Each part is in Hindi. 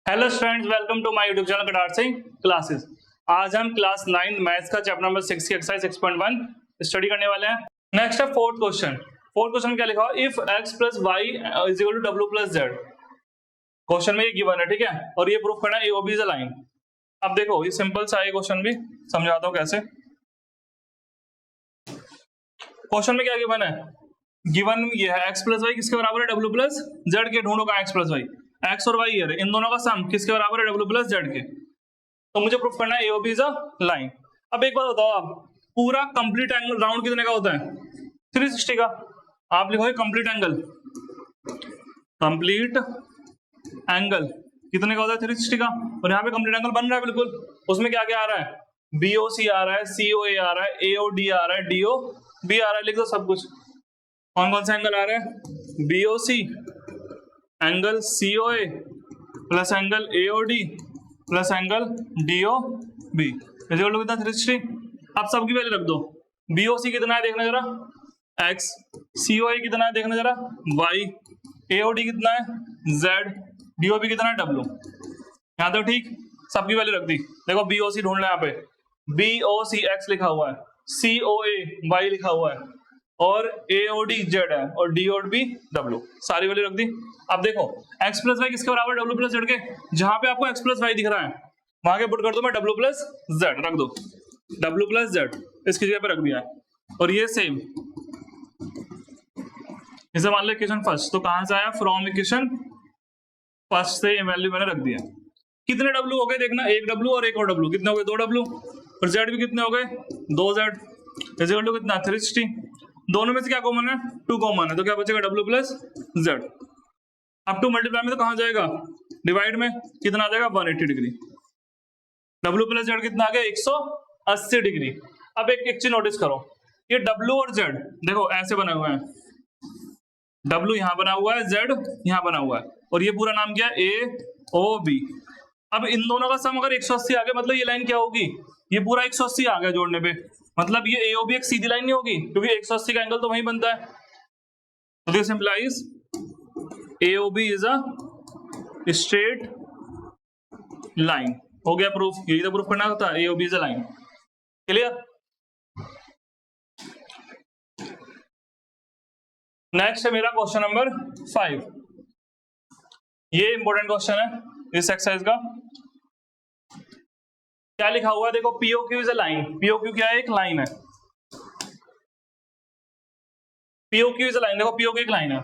Hello students, welcome to my YouTube channel Katar Singh classes. आज हम क्लास 9 मैथ्स का चैप्टर नंबर 6 की एक्सरसाइज 6.1 स्टडी करने वाले हैं। नेक्स्ट है फोर्थ क्वेश्चन। फोर्थ क्वेश्चन क्या लिखा हो, if x plus Y is equal to w plus Z. Question में ये गिवन है, ठीक है, और ये प्रूफ करना है AOB इज अ लाइन। अब देखो ये सिंपल सा है क्वेश्चन, भी समझाता हूँ कैसे। क्वेश्चन में क्या गिवन है, गिवन ये है x प्लस वाई किसके बराबर है, w प्लस जेड के। ढूंढो कहाँ x प्लस वाई, x और y है, इन दोनों का सम किसके बराबर है, w प्लस जेड के। तो मुझे प्रूफ करना है AOB इज अ लाइन। अब एक बात बताओ, आप पूरा कंप्लीट एंगल राउंड कितने का होता है, 360 का। आप लिखोगे कंप्लीट एंगल, कंप्लीट एंगल कितने का होता है, 360 का। और यहाँ पे कंप्लीट एंगल बन रहा है बिल्कुल। उसमें क्या क्या आ रहा है, BOC आ रहा है, COA आ रहा है, AOD आ रहा है, DOB आ रहा है। लिख दो सब कुछ। कौन कौन सा एंगल आ रहा है, BOC, angle COA plus angle AOD plus angle DOB equal to कितना, 360। अब सबकी वैल्यू रख दो। BOC कितना है देखना जरा, x, COA कितना है देखना जरा, y, AOD कितना है, z, DOB कितना है, w। यहाँ तो ठीक, सबकी वैल्यू रख दी। देखो BOC ढूंढना है, यहाँ पे BOC x लिखा हुआ है, COA y लिखा हुआ है, और AOD z है, और DOB w। सारी वैल्यू रख दी। अब देखो x प्लस वाई किसके बराबर है, w प्लस जेड के। जहां पे आपको x प्लस वाई दिख रहा है वहां के पुट कर दो मैं w प्लस जेड रख दो, w प्लस जेड इसकी जगह पे रख दिया है। और ये सेम इसे मान लो इक्वेशन फर्स्ट, तो कहां से आया, फ्रॉम इक्वेशन फर्स्ट से वैल्यू मैंने रख दिया। कितने w हो गए देखना, एक w और एक और w, कितने हो गए, 2w। और z भी कितने हो गए, 2z इक्वल टू कितना, 360। दोनों में से क्या कॉमन है, 2 कॉमन है, तो क्या बचेगा, w प्लस जेड। अब 2 मल्टीप्लाई में तो कहां जाएगा, डिवाइड में, कितना आ जाएगा, 180 डिग्री। w प्लस जेड कितना आ गया, 180 डिग्री। अब एक चीज नोटिस करो, ये w और z देखो ऐसे बने हुए हैं, w यहां बना हुआ है, z यहां बना हुआ है, और ये पूरा नाम क्या है, AOB। अब इन दोनों का सम अगर 180 आ गया, मतलब ये लाइन क्या होगी, ये पूरा 180 आ गया जोड़ने पे, मतलब ये AOB एक सीधी लाइन नहीं होगी, क्योंकि 180 का एंगल तो वहीं बनता है। तो this implies AOB is a straight line. हो गया प्रूफ, यही तो प्रूफ करना होता है, AOB is a line. Clear. Next है मेरा क्वेश्चन नंबर 5। ये इंपॉर्टेंट क्वेश्चन है इस एक्सरसाइज का। क्या लिखा हुआ है देखो, POQ is a line. POQ क्या है, एक लाइन है। POQ इज अ लाइन, देखो POQ एक लाइन है।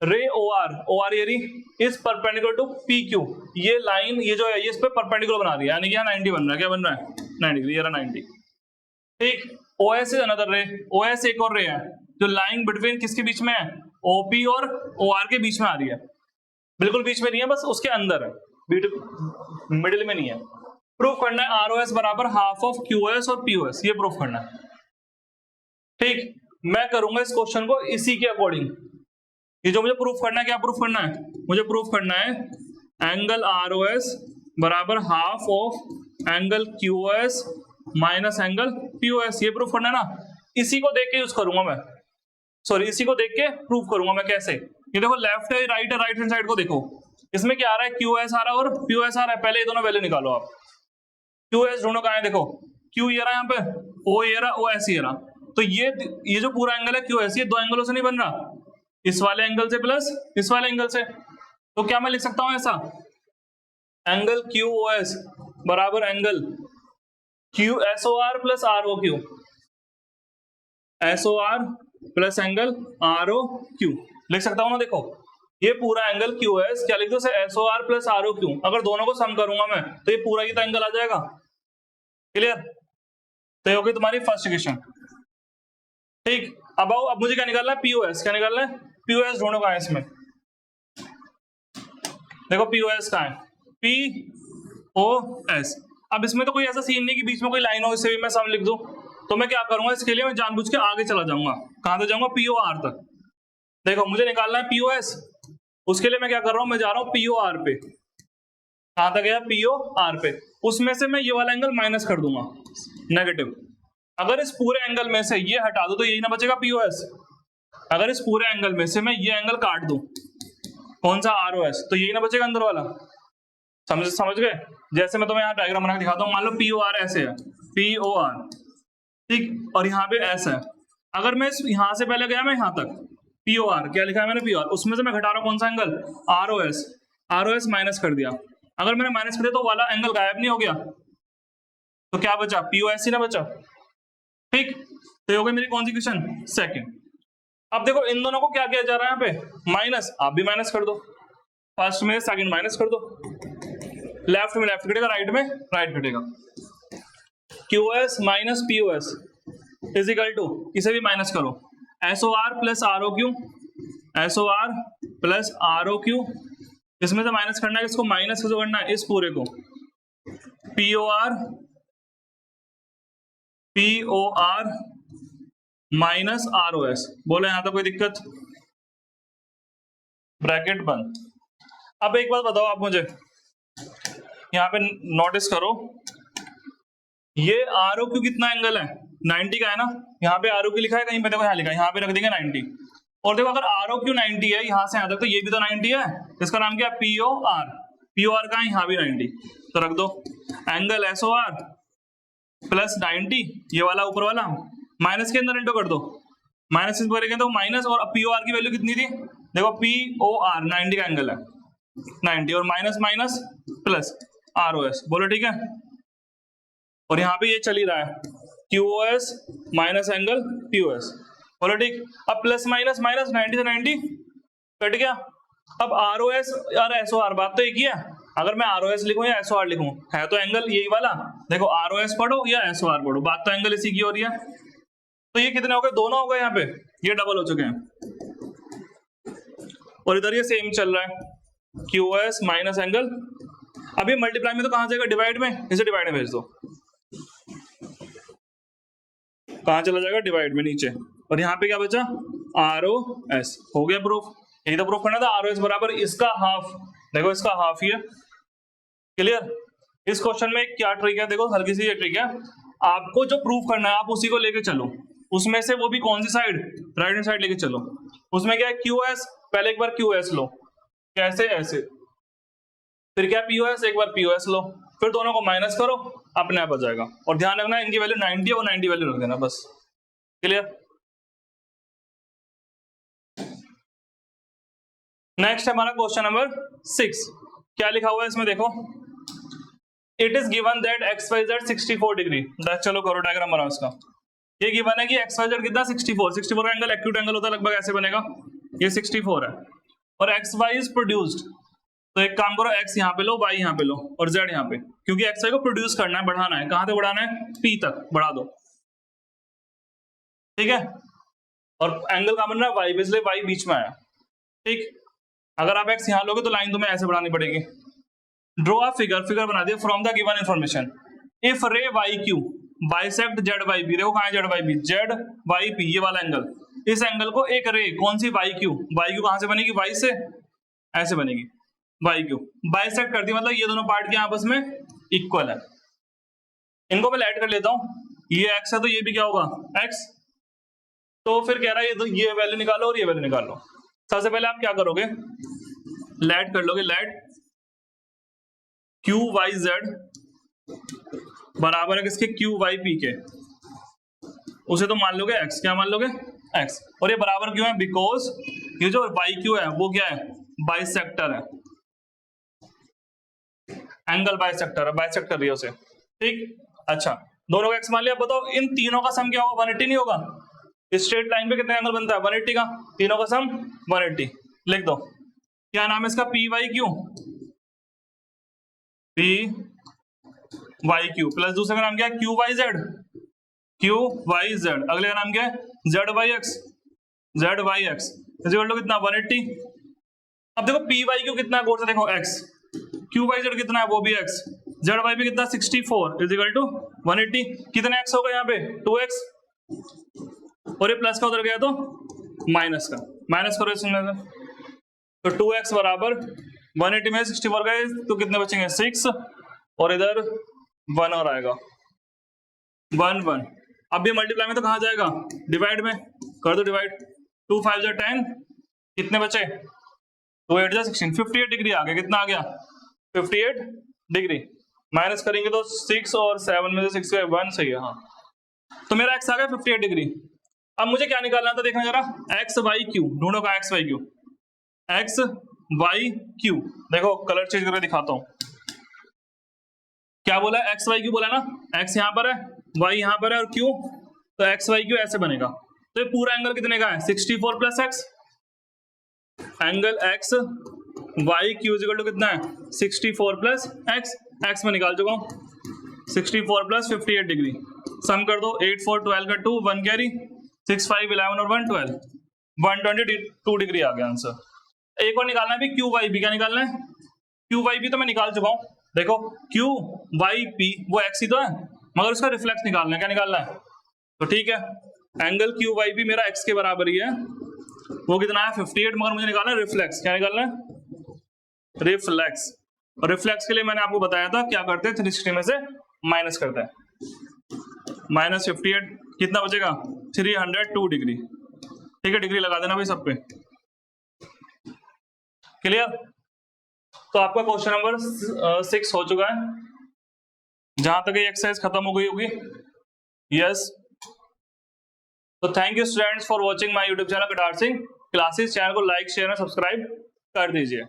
रे OR ये इज परपेंडिकुलर टू PQ। ये लाइन ये जो है ये इस पे परपेंडिकुलर बना रही है, यानी कि यहाँ 90 बन रहा है। क्या बन रहा है, 90 डिग्री, ये रहा 90। ठीक। OS इज अनदर रे, OS एक और रे है जो लाइन बिटवीन किसके बीच में है, OP और OR के बीच में आ रही है। बिल्कुल बीच में नहीं है, बस उसके अंदर है, मिडिल में नहीं है। प्रूफ करना है ROS बराबर हाफ ऑफ QoS और POS, ये प्रूफ करना है। ठीक, मैं करूंगा इस क्वेश्चन को इसी के अकॉर्डिंग। ये जो मुझे प्रूफ करना है, क्या प्रूफ करना है, मुझे प्रूफ करना है एंगल ROS बराबर half of angle QoS minus angle POS। ये प्रूफ करना है ना, इसी को देख के यूज करूंगा मैं, सॉरी इसी को देख के प्रूफ करूंगा मैं। कैसे, ये देखो लेफ्ट है राइट है, राइट हैंड साइड को देखो, इसमें क्या आ रहा है, QoS आ रहा है और POS आ रहा है। पहले ये दोनों वैल्यू निकालो आप। QoS ढूंढो कहां है, देखो Q ये रहा यहाँ पे, O ये रहा, OS ये रहा। तो ये जो पूरा एंगल है QoS, ये दो एंगलों से नहीं बन रहा, इस वाले एंगल से प्लस इस वाले एंगल से। तो क्या मैं लिख सकता हूं ऐसा, एंगल QoS बराबर angle SOR plus ROQ, SOR plus angle ROQ लिख सकता हूं ना। देखो ये पूरा एंगल QoS, क्या लिख दो, SOR प्लस ROQ। अगर दोनों को सम करूंगा मैं तो ये पूरा ही तो एंगल आ जाएगा। क्लियर। तो ये होगी तुम्हारी फर्स्ट इक्वेशन। ठीक, अब आओ, अब मुझे क्या निकालना है, POS। क्या निकालना है, POS ढूंढो कहां है इसमें। देखो POS कहां है, POS। अब इसमें तो कोई ऐसा सीन नहीं कि बीच में कोई लाइन हो, इससे भी मैं सम लिख दूं। तो मैं क्या करूंगा, इसके लिए मैं जानबूझ के आगे चला जाऊंगा। कहां तक जाऊंगा, POR तक। देखो मुझे निकालना है POS, उसके लिए मैं क्या कर रहा हूं, मैं जा रहा हूं POR पे। कहां तक गया, POR पे। उसमें से मैं ये वाला एंगल माइनस कर दूंगा, नेगेटिव। अगर इस पूरे एंगल में से ये हटा दो तो यही ना बचेगा POS। अगर इस पूरे एंगल में से मैं ये एंगल काट दूं, कौन सा, ROS, तो यही ना बचेगा अंदर वाला। समझ गए? जैसे मैं तुम्हें यहाँ डायग्राम बना के दिखाता हूँ, मान लो POR ऐसे है, POR, ठीक, और यहाँ पे S है। अगर मैं यहाँ से पहले गया मैं यहाँ तक, POR क्या लिखा है मैंने, POR, उसमें से मैं घटा रहा हूँ कौन सा एंगल, ROS माइनस कर दिया। अगर मैंने माइनस कर दिया तो वाला एंगल गायब नहीं हो गया, तो क्या बचा, POS ही ना बचा, ठीक। तो ये हो गई मेरी कौन सी क्वेश्चन, सेकंड। अब देखो इन दोनों को क्या किया जा रहा है यहाँ पे, माइनस, आप भी माइनस कर दो, फर्स्ट में सेकंड माइनस कर दो, लेफ्ट में लेफ्ट कटेगा, राइट में राइट कटेगा। QoS minus POS is equal to, इसे भी माइनस करो, SOR plus ROQ, SOR plus ROQ, इसमें से माइनस करना है, इसको माइनस किसको करना है, इस पूरे को, POR माइनस ROS। बोले यहां तक कोई दिक्कत, ब्रैकेट बंद। अब एक बात बताओ आप मुझे, यहाँ पे नोटिस करो, ये ROQ कितना एंगल है, 90 का है ना, यहाँ पे ROQ लिखा है कहीं पे, देखो यहाँ लिखा है, यहाँ पे रख देंगे 90। और देखो अगर ROQ 90 है यहाँ से यहाँ तक, तो ये भी तो 90 है, इसका नाम क्या है, POR का है, यहाँ भी 90, तो रख दो एंगल SOR प्लस 90, ये वाला ऊपर वाला माइनस के अंदर इंटू कर दो, माइनस करेंगे तो माइनस, और POR की वैल्यू कितनी थी, देखो POR 90 का एंगल है, 90, और माइनस माइनस प्लस ROS, बोलो ठीक है। और यहाँ पे ये चल ही रहा है, QoS माइनस एंगल POS, बोलो ठीक। अब प्लस माइनस माइनस, 90 से 90 कट गया। अब ROS और SOR बात तो एक ही है, अगर मैं ROS लिखूं या SOR लिखूं, है तो एंगल यही वाला, देखो ROS पढ़ो या SOR पढ़ो, बात तो एंगल इसी की हो रही है। तो ये कितने हो गए, दोनों हो गए, यहाँ पे ये डबल हो चुके हैं, और इधर ये सेम चल रहा है, QoS माइनस एंगल। अभी मल्टीप्लाई में तो कहां जाएगा, डिवाइड में, इसे डिवाइड में भेज दो, कहां चला जाएगा, डिवाइड में नीचे, और यहाँ पे क्या बचा, ROS, हो गया प्रूफ। यही तो प्रूफ करना था, ROS बराबर इसका हाफ, देखो इसका हाफ ही है, क्लियर। इस क्वेश्चन में क्या ट्रिक है, देखो हल्की सी ये ट्रिक है, आपको जो प्रूफ करना है आप उसी को लेके चलो, उसमें से वो भी कौन सी साइड, राइट हैंड साइड लेके चलो। उसमें क्या है, QoS, पहले एक बार QoS लो, कैसे ऐसे, फिर क्या POS, एक बार POS लो, फिर दोनों को माइनस करो, अपने आप आ जाएगा। और ध्यान रखना इनकी वैल्यू 90 है, वो 90 वैल्यू रख देना, बस, क्लियर। नेक्स्ट है हमारा क्वेश्चन नंबर 6, क्या लिखा हुआ है इसमें देखो, it is given that XYZ 64 degree, चलो करो डायग्राम बनाओ इसका। ये गिवन है कि XYZ कितना 64 का एंगल एक्यूट एंगल होता है, लगभग ऐसे बनेगा, ये 64 है, और XY इज प्रोड्यूस्ड, तो एक काम करो, X यहाँ पे लो, Y यहाँ पे लो, और Z यहाँ पे, क्योंकि XY को प्रोड्यूस करना है, बढ़ाना है, कहां तक बढ़ाना है, P तक बढ़ा दो, ठीक है। और एंगल कहां बन रहा है, Y पे, इसलिए Y बीच में आया, ठीक। अगर आप X यहाँ लोगे तो लाइन तुम्हें ऐसे बढ़ानी पड़ेगी। ड्रॉ अ फिगर बना दिया from the given information, if रे YQ बाइसेक्ट ZYP, देखो कहां है ZYP, ZYP ये वाला एंगल, इस एंगल को एक रे कौन सी YQ कहां से बनेगी, Y से, ऐसे बनेगी, YQ बाइसेक्ट कर दी, मतलब ये दोनों पार्ट के आपस में इक्वल है। इनको मैं ऐड कर लेता हूं, ये X है तो ये भी क्या होगा, X, तो फिर कह रहा है ये वैल्यू निकालो और ये वैल्यू निकालो। सबसे पहले आप क्या करोगे, लेट कर लोगे, लेट QYZ बराबर है किसके, QYP के, उसे तो मान लोगे X, क्या मान लोगे, X, और ये बराबर क्यों है, बिकॉज ये जो YQ है वो क्या है, बाइसेक्टर है, एंगल बाइसेक्टर है, बाइसेक्ट कर रही है उसे, ठीक। अच्छा, दोनों का X मान लिया, बताओ इन तीनों का सम क्या होगा, 180 नहीं होगा, स्ट्रेट लाइन पे कितना एंगल बनता है, 180 का, तीनों का सम 180, लिख दो। क्या नाम है इसका, PYQ, PYQ, प्लस दूसरे का नाम क्या है, QYZ, अगले का नाम क्या है, ZYX, कितना 180। अब देखो PYQ कितना है, देखो X, QYZ कितना है, वो भी X, ZYP कितना 64 इज इक्वल टू 180, कितने X होगा यहाँ पे, 2X, और ये प्लस का उधर गया तो माइनस का, माइनस करो इसमें से, तो 2X बराबर 180 में 64 गए तो कितने बचेंगे, 6, और इधर 1 और आएगा, 1 अब ये मल्टीप्लाई में तो कहां जाएगा, डिवाइड में, कर दो डिवाइड, 2 5 जा 10, कितने बचे, 2 8 जा 16, 58 डिग्री आ गया, कितना आ गया 58 डिग्री, माइनस करेंगे तो 6 और 7 में से 6 का 1 सही है। हाँ, तो मेरा एक्स आ गया 58 डिग्री। अब मुझे क्या निकालना था, देखना जरा, एक्स वाई क्यू ढूंढो का, X Y Q, X Y Q. देखो कलर चेंज करके दिखाता हूं, क्या बोला, एक्स वाई क्यू बोला ना, एक्स यहां पर है, वाई यहां पर है और क्यू, तो एक्स वाई क्यू ऐसे बनेगा। तो ये पूरा एंगल कितने का है, 64 plus X, angle X Y Q equal to कितना है, 64 प्लस एक्स, एक्स में निकाल चुका हूं, 64 प्लस 58 डिग्री, सम कर दो, 8 4 12 का 2, 1 कैरी, 6 5 11 और 1 12, 122 डिग्री आ गया आंसर। एक और निकालना है भी क्यू वाई पी, क्या निकालना है, क्यू वाई पी तो मैं निकाल चुका हूं, देखो क्यू वाई पी वो एक्स ही तो है, मगर उसका रिफ्लेक्स निकालना है, क्या निकालना है, तो ठीक है, एंगल क्यू वाई पी मेरा एक्स के बराबर ही है, वो कितना है 58, मगर मुझे निकालना है रिफ्लेक्स, क्या निकालना है, रिफ्लेक्स। और रिफ्लेक्स के लिए मैंने आपको बताया था क्या करते हैं, 360 में से माइनस करते हैं, माइनस 58 कितना बचेगा, 302 डिग्री, ठीक है, डिग्री लगा देना भाई सब पे, क्लियर। तो आपका क्वेश्चन नंबर 6 हो चुका है, जहां तक ये एक्सरसाइज खत्म हो गई होगी, यस। तो thank you students for watching my YouTube channel Katar Singh classes, channel को लाइक शेयर और सब्सक्राइब कर दीजिए।